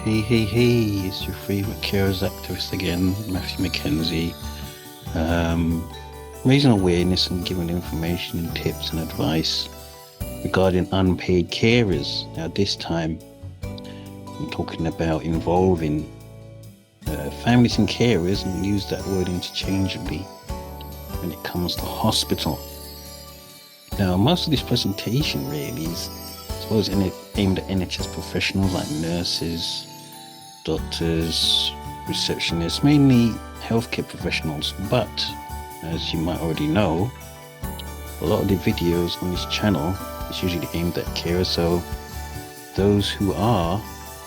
Hey, it's your favorite Carer Activist again, Matthew McKenzie. Um, Raising awareness and giving information, tips, and advice regarding unpaid carers. Now, this time, I'm talking about involving families and carers, and we use that word interchangeably when it comes to hospital. Now, most of this presentation really is, I suppose, aimed at NHS professionals like nurses, doctors, receptionists, mainly healthcare professionals. But as you might already know, a lot of the videos on this channel is usually aimed at carers, so those who are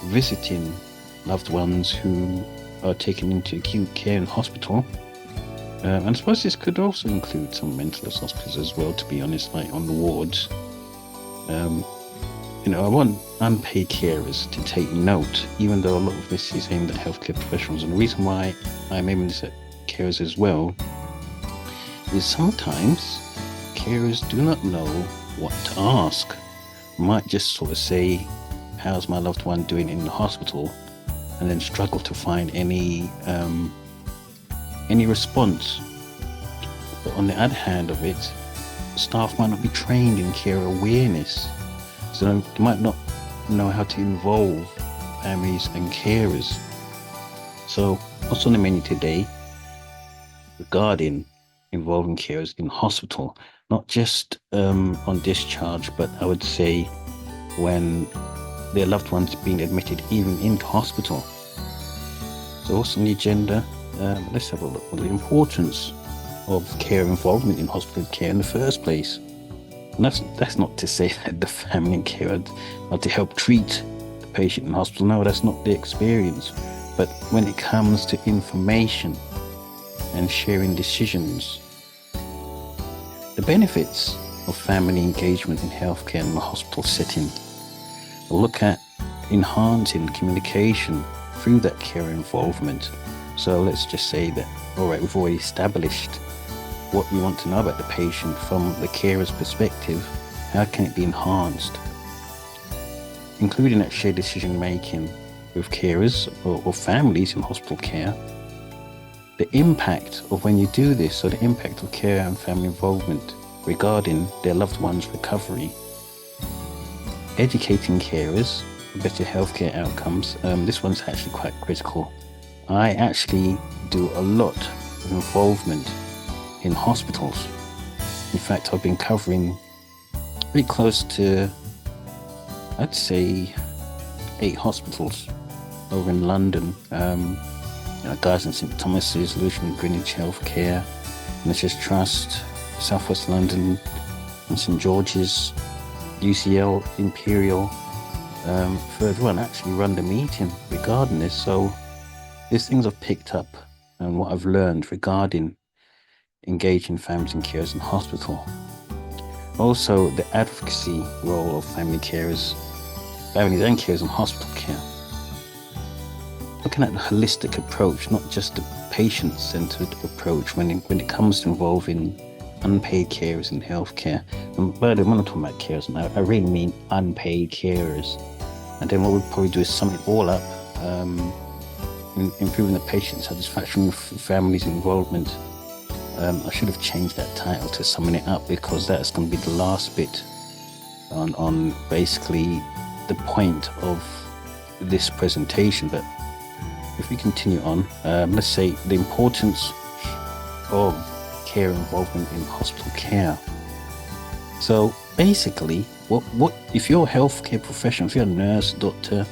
visiting loved ones who are taken into acute care in hospital. And I suppose this could also include some mental hospitals as well, to be honest, like on the wards. Um, I want unpaid carers to take note, even though a lot of this is aimed at healthcare professionals. And the reason why I'm aiming this at carers as well is sometimes carers do not know what to ask. Might just sort of say, how's my loved one doing in the hospital? And then struggle to find any response. But on the other hand of it, staff might not be trained in care awareness, so they might not know how to involve families and carers. So what's on the menu today regarding involving carers in hospital, not just on discharge, but I would say when their loved ones being admitted even into hospital. So what's on the agenda? Let's have a look at the importance of care involvement in hospital care in the first place. And that's not to say that the family and care are to help treat the patient in hospital. No, that's not the experience. But when it comes to information and sharing decisions, the benefits of family engagement in healthcare in the hospital setting, we'll look at enhancing communication through that care involvement. So let's just say that, all right, we've already established what we want to know about the patient from the carer's perspective. How can it be enhanced? Including that shared decision making with carers or families in hospital care. The impact of when you do this, so the impact of care and family involvement regarding their loved one's recovery. Educating carers for better healthcare outcomes. This one's actually quite critical. I actually do a lot of involvement in hospitals. In fact, I've been covering pretty close to, I'd say, 8 hospitals over in London. Guys in St Thomas's, Luton, Greenwich Healthcare, NHS Trust, Southwest London, and St George's, UCL, Imperial. Further on, actually run the meeting regarding this. So these things I've picked up and what I've learned regarding engaging families and carers in hospital. Also, the advocacy role of families and carers in hospital care. Looking at the holistic approach, not just the patient-centered approach when it comes to involving unpaid carers in healthcare. And by the way, when I'm talking about carers, I really mean unpaid carers. And then what we'll probably do is sum it all up, improving the patient satisfaction with families' involvement. I should have changed that title to summing it up, because that's going to be the last bit on basically the point of this presentation. But if we continue on, let's say the importance of care involvement in hospital care. So basically, what if you're a healthcare professional, if you're a nurse, doctor,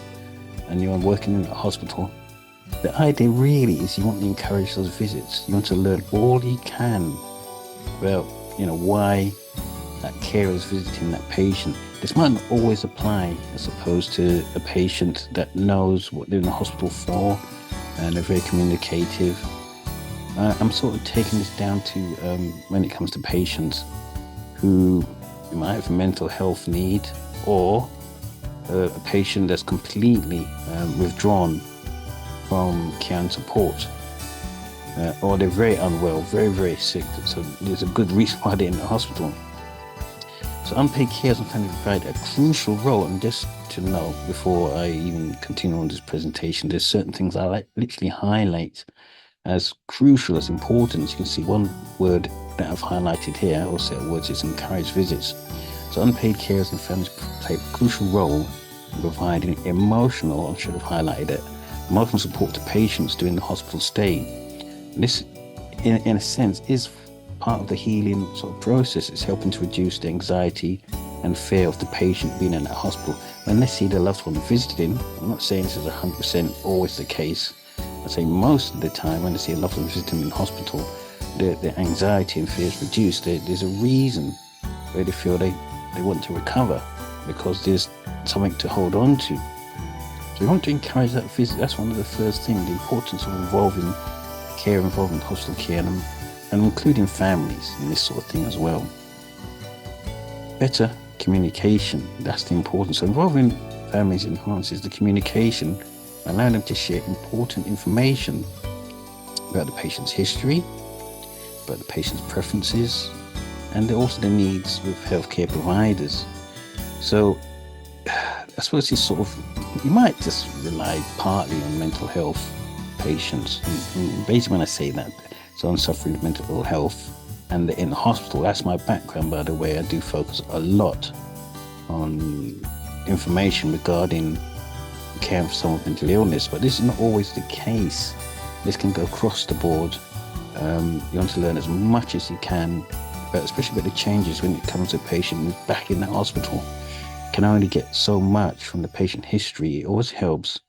and you're working in a hospital, the idea really is you want to encourage those visits. You want to learn all you can about, why that carer is visiting that patient. This might not always apply, as opposed to a patient that knows what they're in the hospital for and they're very communicative. I'm sort of taking this down to when it comes to patients who might have a mental health need, or a patient that's completely withdrawn from care and support, or they're very unwell, very, very sick. So there's a good reason why they're in the hospital. So unpaid carers and families provide a crucial role. And just to know, before I even continue on this presentation, there's certain things I literally highlight as crucial, as important. As you can see, one word that I've highlighted here, or set of words, is encourage visits. So unpaid carers and families play a crucial role in providing emotional, I should have highlighted it, emotional support to patients during the hospital stay. And this, in a sense, is part of the healing sort of process. It's helping to reduce the anxiety and fear of the patient being in that hospital. When they see their loved one visiting, I'm not saying this is 100% always the case. I say most of the time when they see a loved one visiting in hospital, the anxiety and fear is reduced. There's a reason where they feel they want to recover, because there's something to hold on to. So we want to encourage that visit. That's one of the first things, the importance of involving hospital care, and including families in this sort of thing as well. Better communication, that's the importance. So involving families enhances the communication, allowing them to share important information about the patient's history, about the patient's preferences, and also the needs with healthcare providers. So I suppose it's sort of, you might just rely partly on mental health patients. And basically when I say that, someone suffering with mental ill health and they're in the hospital, that's my background, by the way. I do focus a lot on information regarding caring for someone with mental illness, but this is not always the case. This can go across the board. You want to learn as much as you can, especially about the changes when it comes to a patient who's back in the hospital. You can only get so much from the patient history. It always helps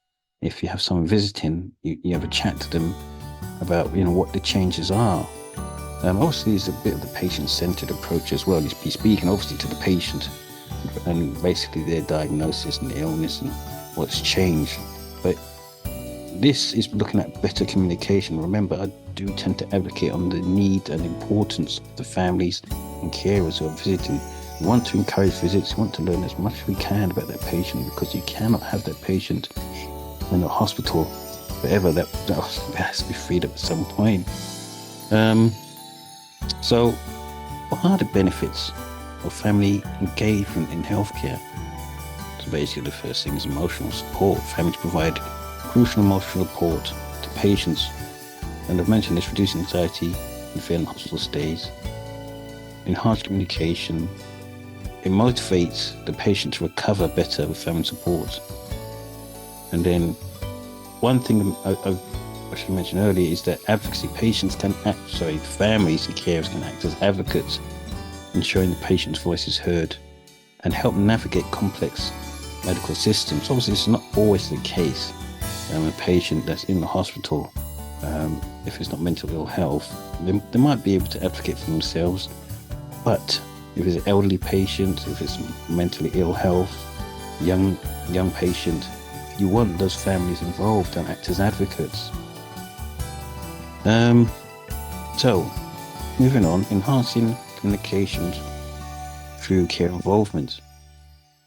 if you have someone visiting, you have a chat to them about what the changes are. Obviously, there's a bit of the patient-centered approach as well. You'd be speaking obviously to the patient and basically their diagnosis and the illness and what's changed. But this is looking at better communication. Remember, I do tend to advocate on the need and importance of the families and carers who are visiting. We want to encourage visits. We want to learn as much as we can about that patient, because you cannot have that patient in the hospital forever. That has to be freed up at some point. So what are the benefits of family engagement in healthcare? So basically the first thing is emotional support. Families provide crucial emotional support to patients, and I've mentioned this: reducing anxiety and fear in hospital stays, enhanced communication. It motivates the patient to recover better with family support. And then one thing I should mention earlier is that advocacy. Families and carers can act as advocates, ensuring the patient's voice is heard and help navigate complex medical systems. Obviously, it's not always the case. A patient that's in the hospital, if it's not mental ill health, they might be able to advocate for themselves. But if it's an elderly patient, if it's mentally ill health, young patient, you want those families involved and act as advocates. So, moving on, enhancing communications through care involvement.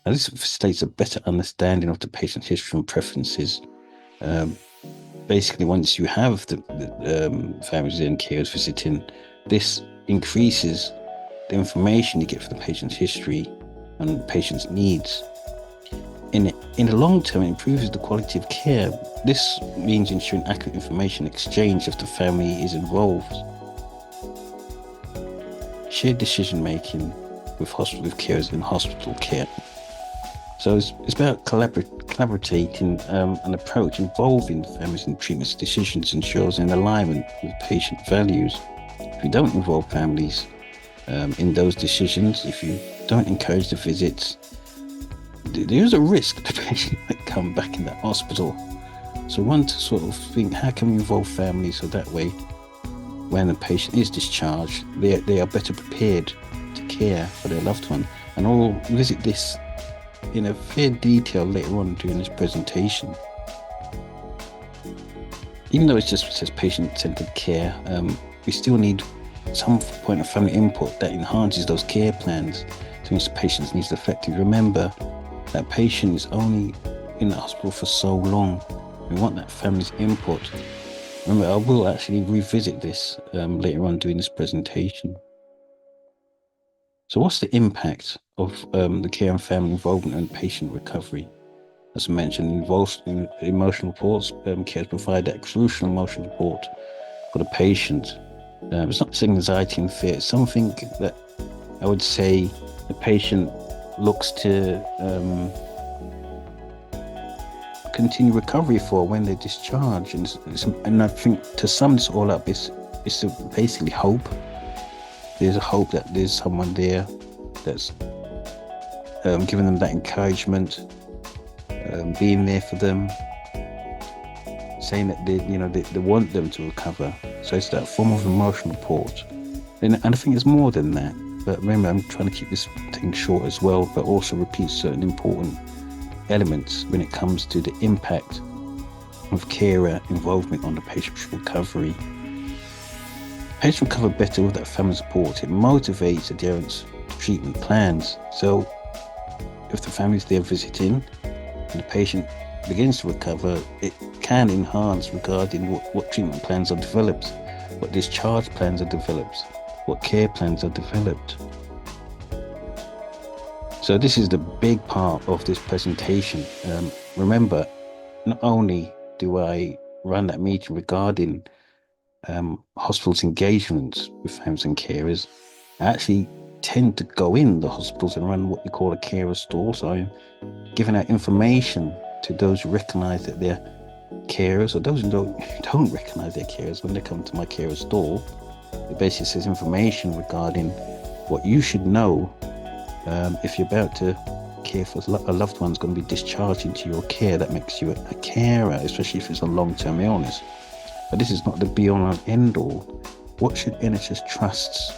Now, this facilitates a better understanding of the patient's history and preferences. Basically, once you have the families and carers visiting, this increases the information you get for the patient's history and the patient's needs. In the long term, it improves the quality of care. This means ensuring accurate information exchange if the family is involved. Shared decision making with carers in hospital care. So it's about collaborating an approach involving families in treatment decisions, ensures an alignment with patient values. If you don't involve families in those decisions, if you don't encourage the visits, there's a risk the patient might come back in that hospital. So we want to sort of think, how can we involve families so that way when the patient is discharged, they are better prepared to care for their loved one. And I'll visit this in a fair detail later on during this presentation. Even though it just says patient-centered care, we still need some point of family input that enhances those care plans to ensure the patient's needs effectively. Remember, that patient is only in the hospital for so long. We want that family's input. Remember, I will actually revisit this later on during this presentation. So what's the impact of the care and family involvement and patient recovery? As I mentioned, involves in emotional supports. Care provide that crucial emotional support for the patient. It's not just anxiety and fear. It's something that I would say the patient looks to continue recovery for when they're discharged. And I think to sum this all up, it's basically hope. There's a hope that there's someone there that's giving them that encouragement, being there for them, saying that they want them to recover. So it's that form of emotional support. And I think it's more than that. But remember, I'm trying to keep this thing short as well, but also repeat certain important elements when it comes to the impact of carer involvement on the patient's recovery. Patients recover better with that family support. It motivates adherence to treatment plans. So if the family's there visiting and the patient begins to recover, it can enhance regarding what treatment plans are developed, what discharge plans are developed, what care plans are developed. So this is the big part of this presentation. Remember, not only do I run that meeting regarding hospitals' engagement with families and carers, I actually tend to go in the hospitals and run what we call a carer stall. So I'm giving out information to those who recognize that they're carers, or those who don't recognize they're carers. When they come to my carer stall, it basically says information regarding what you should know if you're about to care for a loved one's going to be discharged into your care. That makes you a carer, especially if it's a long-term illness. But this is not the be-all and end-all. What should NHS trusts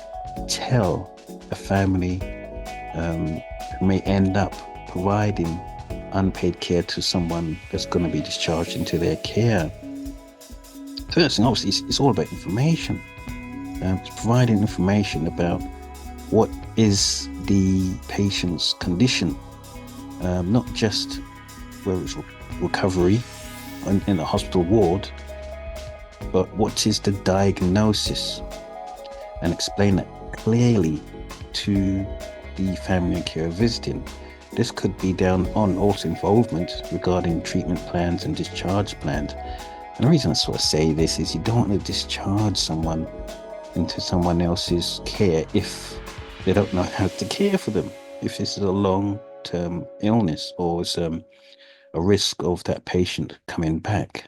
tell a family who may end up providing unpaid care to someone that's going to be discharged into their care? First thing, obviously, it's all about information. It's providing information about what is the patient's condition, not just whether it's recovery in a hospital ward, but what is the diagnosis, and explain that clearly to the family and carer visiting. This could be down on also involvement regarding treatment plans and discharge plans. And the reason I sort of say this is you don't want to discharge someone into someone else's care if they don't know how to care for them. If this is a long-term illness or it's a risk of that patient coming back.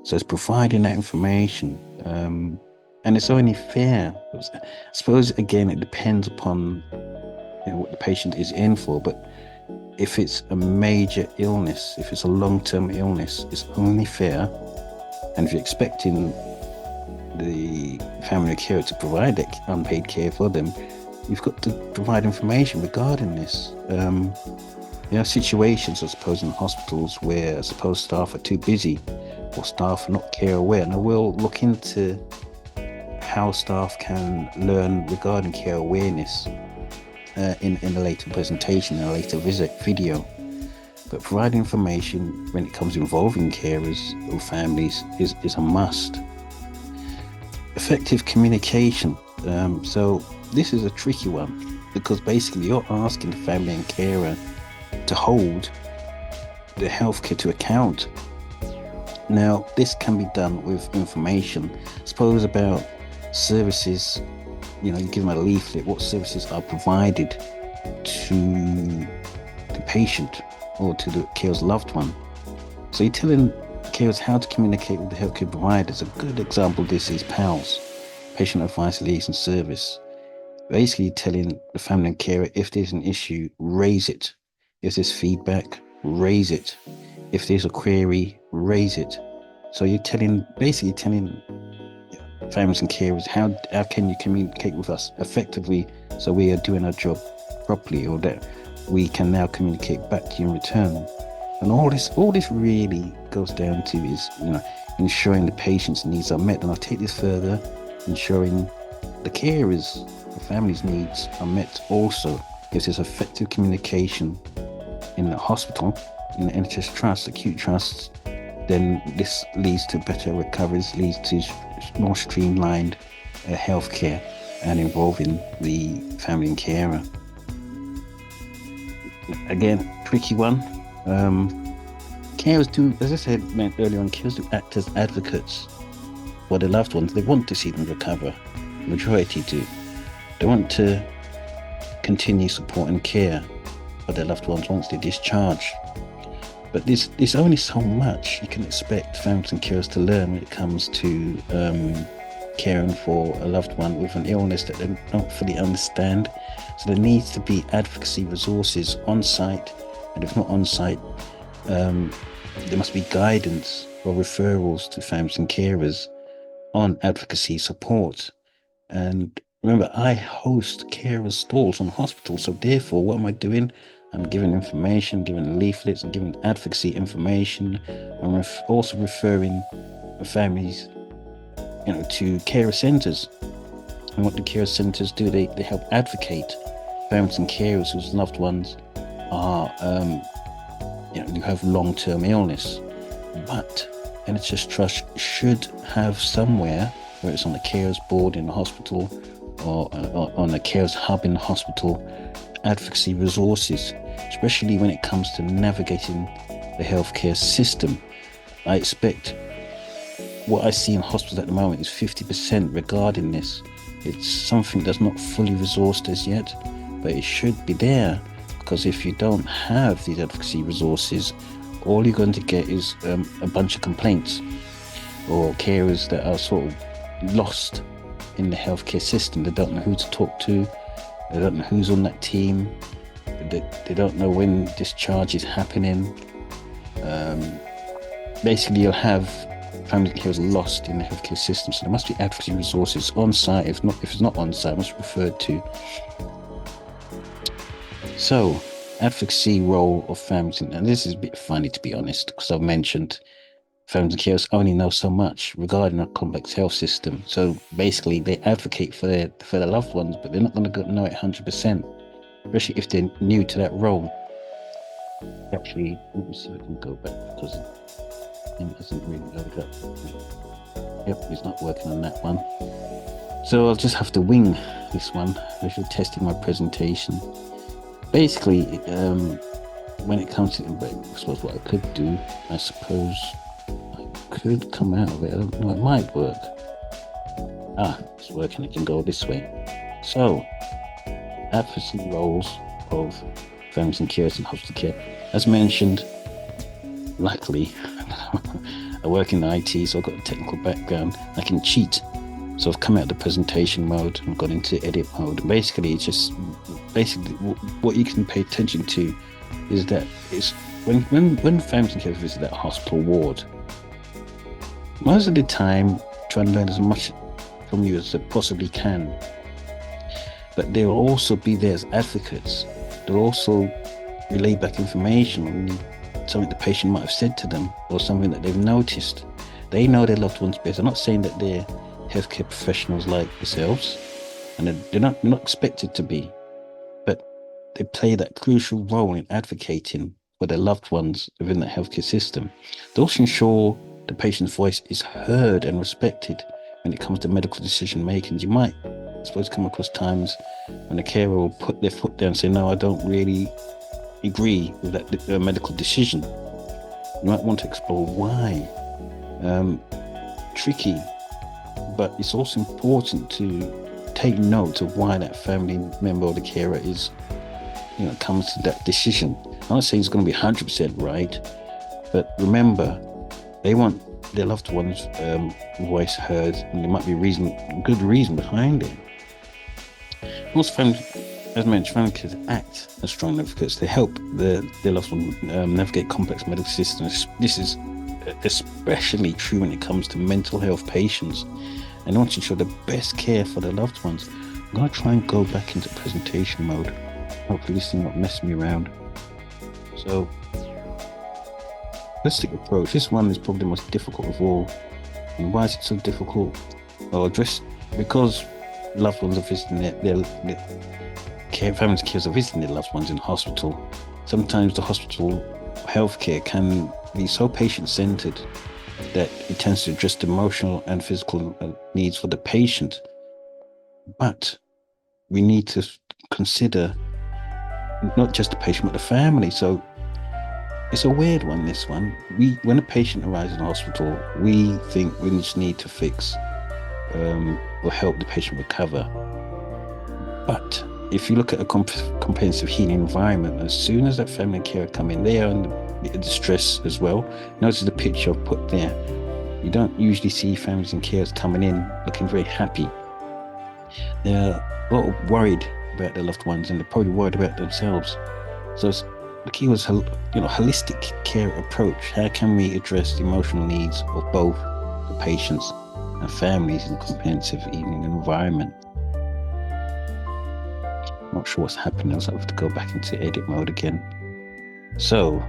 So it's providing that information. And it's only fair. I suppose, again, it depends upon what the patient is in for. But if it's a major illness, if it's a long-term illness, it's only fair. And if you're expecting the family carer to provide that unpaid care for them, you've got to provide information regarding this. There are situations, I suppose, in hospitals where I suppose staff are too busy or staff are not care aware. And I will look into how staff can learn regarding care awareness in a later presentation, in a later video. But providing information when it comes to involving carers or families is a must. Effective communication. So this is a tricky one, because basically you're asking the family and carer to hold the healthcare to account. Now, this can be done with information, suppose about services. You give them a leaflet, what services are provided to the patient or to the carer's loved one. So you're telling carers how to communicate with the healthcare providers. A good example of this is PALS, Patient Advice Liaison Service. Basically telling the family and carer, if there's an issue, raise it. If there's feedback, raise it. If there's a query, raise it. So you're basically telling families and carers, how can you communicate with us effectively so we are doing our job properly, or that we can now communicate back to you in return. And all this really goes down to is ensuring the patient's needs are met. And I'll take this further, ensuring the carers, the family's needs are met also. If there's effective communication in the hospital, in the NHS trusts, acute trusts, then this leads to better recoveries, leads to more streamlined healthcare. and involving the family and carer. Again, tricky one. Carers do, as I said earlier on, carers do act as advocates for their loved ones. They want to see them recover. The majority do. They want to continue support and care for their loved ones once they're discharged. But there's only so much you can expect families and carers to learn when it comes to caring for a loved one with an illness that they don't fully understand. So there needs to be advocacy resources on site, and if not on site, there must be guidance or referrals to families and carers on advocacy support. And remember, I host carer stalls on hospitals, so therefore what am I doing? I'm giving information, giving leaflets, and giving advocacy information. I'm also referring families, to carer centres. And what do carer centres do? They help advocate families and carers whose loved ones are, who have long-term illness. But NHS Trust should have somewhere, whether it's on the carers board in the hospital or on a carers hub in the hospital, advocacy resources, especially when it comes to navigating the healthcare system. I expect what I see in hospitals at the moment is 50% regarding this. It's something that's not fully resourced as yet, but it should be there, because if you don't have these advocacy resources, all you're going to get is a bunch of complaints or carers that are sort of lost in the healthcare system. They don't know who to talk to. They don't know who's on that team. They don't know when discharge is happening. Basically, you'll have family carers lost in the healthcare system. So there must be advocacy resources on site. If it's not on site, it must be referred to. So, advocacy role of families, and this is a bit funny to be honest, because I've mentioned families and carers only know so much regarding a complex health system. So basically, they advocate for their loved ones, but they're not going to know it 100%, especially if they're new to that role. Actually, let me see if I can go back, because it doesn't really load up. Yep, it's not working on that one. So I'll just have to wing this one. I should test in my presentation. Basically, when it comes to, I suppose what I could do, I suppose I could come out of it. I don't know, it might work. It's working. It can go this way. So, advocacy roles of families and carers in hospital care. As mentioned, luckily, I work in IT, so I've got a technical background. I can cheat. So I've come out of the presentation mode and gone into edit mode. And basically, it's just what you can pay attention to is that it's when families and carers visit that hospital ward, most of the time try and learn as much from you as they possibly can. But they'll also be there as advocates. They'll also relay back information on something the patient might have said to them or something that they've noticed. They know their loved ones best. I'm not saying that they're healthcare professionals like yourselves, and they're not expected to be, but they play that crucial role in advocating for their loved ones within the healthcare system. They also ensure the patient's voice is heard and respected when it comes to medical decision making. You might, I suppose, come across times when a carer will put their foot down and say, no, I don't really agree with that medical decision. You might want to explore why. Tricky, but it's also important to take note of why that family member or the carer is, comes to that decision. I'm not saying it's going to be 100% right, but remember, they want their loved one's voice heard, and there might be good reason behind it. Also, families, as mentioned, family carers act as strong advocates. They help their loved ones navigate complex medical systems. This is especially true when it comes to mental health patients, and they want to ensure the best care for their loved ones. I'm going to try and go back into presentation mode. Hopefully this thing won't mess me around. So, holistic approach. This one is probably the most difficult of all. And why is it so difficult? Well, just because loved ones are visiting their families and carers are visiting their loved ones in hospital. Sometimes the hospital healthcare can be so patient-centered that it tends to address the emotional and physical needs for the patient. But we need to consider not just the patient, but the family. So it's a weird one, this one. When a patient arrives in the hospital, we think we just need to fix or help the patient recover. But if you look at a comprehensive healing environment, as soon as that family and carer come in, they are in the distress as well. Notice the picture I've put there. You don't usually see families and carers coming in looking very happy. They're a lot worried about their loved ones, and they're probably worried about themselves. So the key was, holistic care approach. How can we address the emotional needs of both the patients and families in a comprehensive healing environment? Not sure what's happening, so I have to go back into edit mode again. So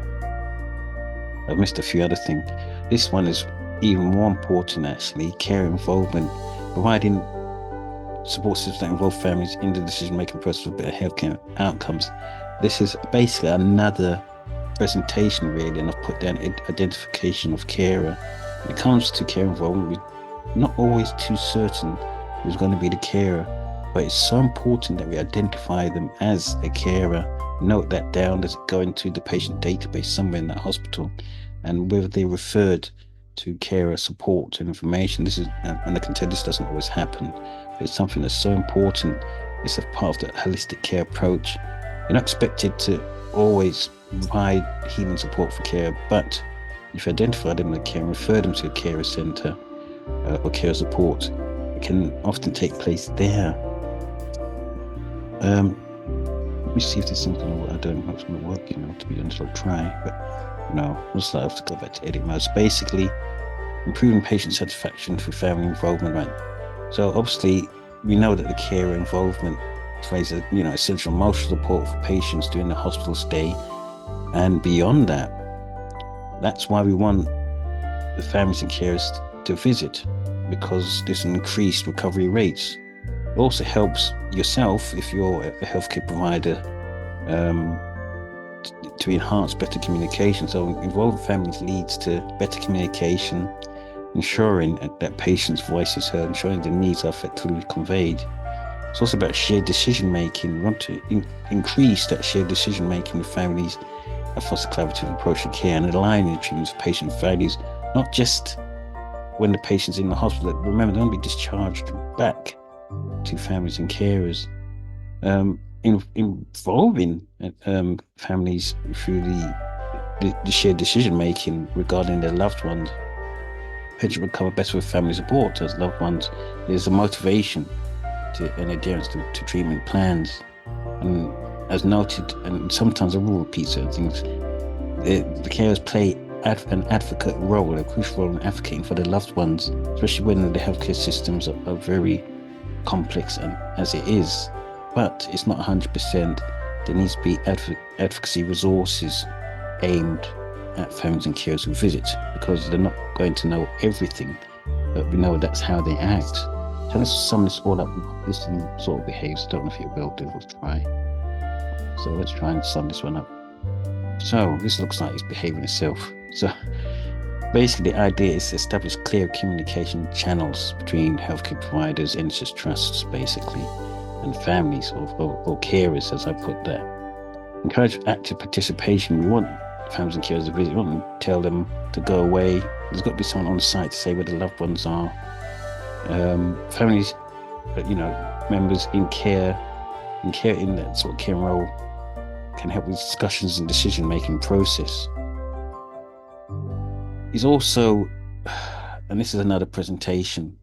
I've missed a few other things. This one is even more important, actually. Care involvement, providing support systems that involve families in the decision-making process for better healthcare outcomes. This is basically another presentation, really, and I've put down identification of carer. When it comes to care involvement, we're not always too certain who's going to be the carer, but it's so important that we identify them as a carer, note that down, does it go into the patient database somewhere in that hospital, and whether they're referred to carer support and information. This is, and I can tell this doesn't always happen, but it's something that's so important. It's a part of the holistic care approach. You're not expected to always provide healing support for care, but if you identify them as care and refer them to a carer centre or care support, it can often take place there. Let me see if there's something I don't know if it's going to work, to be honest. I'll try, but no, I have to go back to edit mode. So basically, improving patient satisfaction through family involvement, right? So obviously, we know that the carer involvement plays essential emotional support for patients during the hospital stay, and beyond that. That's why we want the families and carers to visit, because there's increased recovery rates. It also helps yourself, if you're a healthcare provider, to enhance better communication. So involving families leads to better communication, ensuring that patients' voice is heard, ensuring their needs are effectively conveyed. It's also about shared decision making. We want to increase that shared decision making with families and foster collaborative approach to care and aligning the treatment of patient values, not just when the patient's in the hospital. Remember, they don't be discharged back to families and carers. Involving families through the shared decision making regarding their loved ones. Patients recover better with family support as loved ones. There's a motivation and adherence to treatment plans. And as noted, and sometimes I will repeat certain things, the carers play an advocate role, a crucial role in advocating for their loved ones, especially when the healthcare systems are very complex and as it is. But it's not 100%. There needs to be advocacy resources aimed at families and carers who visit, because they're not going to know everything, but we know that's how they act. So let's sum this all up. This sort of behaves. Don't know if you will do. Let's try. So let's try and sum this one up. So this looks like it's behaving itself. So basically, the idea is to establish clear communication channels between healthcare providers, NHS trusts, basically, and families or carers, as I put that. Encourage active participation. We want families and carers to visit. We want to tell them to go away. There's got to be someone on site to say where the loved ones are. Families, members in care in that sort of care role can help with discussions and decision-making process. It's also, and this is another presentation,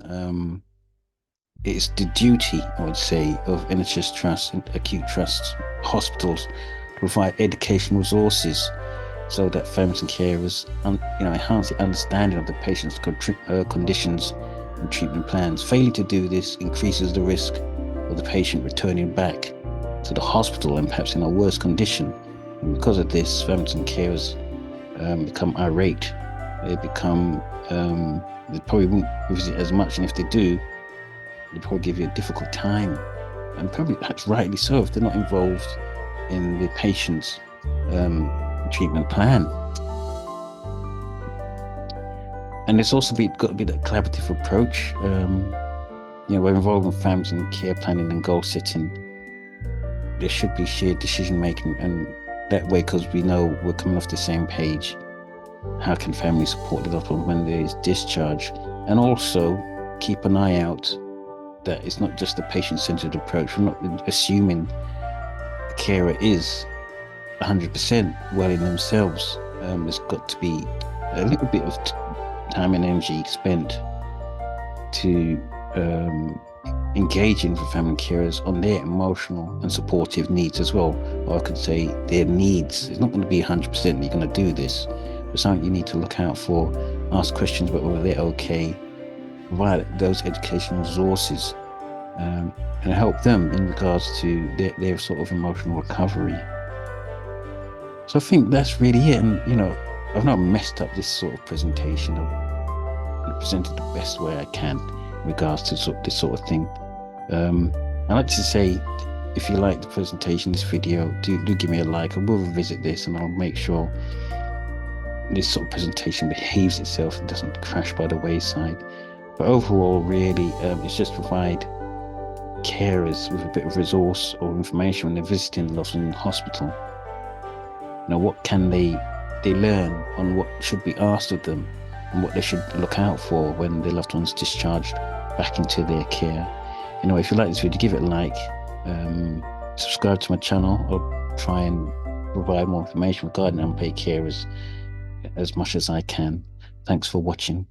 it's the duty, I would say, of NHS trusts and acute trusts, hospitals, to provide educational resources so that families and carers, enhance the understanding of the patient's conditions and treatment plans. Failing to do this increases the risk of the patient returning back to the hospital and perhaps in a worse condition. And because of this, families and carers become irate. They become, they probably won't visit as much, and if they do, they probably give you a difficult time. And probably, perhaps rightly so, if they're not involved in the patient's treatment plan. And there's also got to be that collaborative approach. we're involving families in care planning and goal setting. There should be shared decision making, and that way, because we know we're coming off the same page. How can families support the loved one when there is discharge? And also keep an eye out that it's not just a patient-centered approach. We're not assuming the carer is 100% well in themselves. There's got to be a little bit of time and energy spent to engaging with family carers on their emotional and supportive needs as well. Or I could say their needs. It's not going to be 100% that you're going to do this, but something you need to look out for, ask questions about whether they're okay, provide those educational resources, and help them in regards to their sort of emotional recovery. So I think that's really it. And, I've not messed up this sort of presentation. I've presented the best way I can in regards to this sort of thing. I'd like to say, if you like the presentation, this video, do give me a like. I will revisit this, and I'll make sure this sort of presentation behaves itself and doesn't crash by the wayside. But overall, really, it's just provide carers with a bit of resource or information when they're visiting loved ones in hospital. What can they learn on what should be asked of them and what they should look out for when their loved one's discharged back into their care. If you like this video, give it a like, subscribe to my channel. I'll try and provide more information regarding unpaid carers as much as I can. Thanks for watching.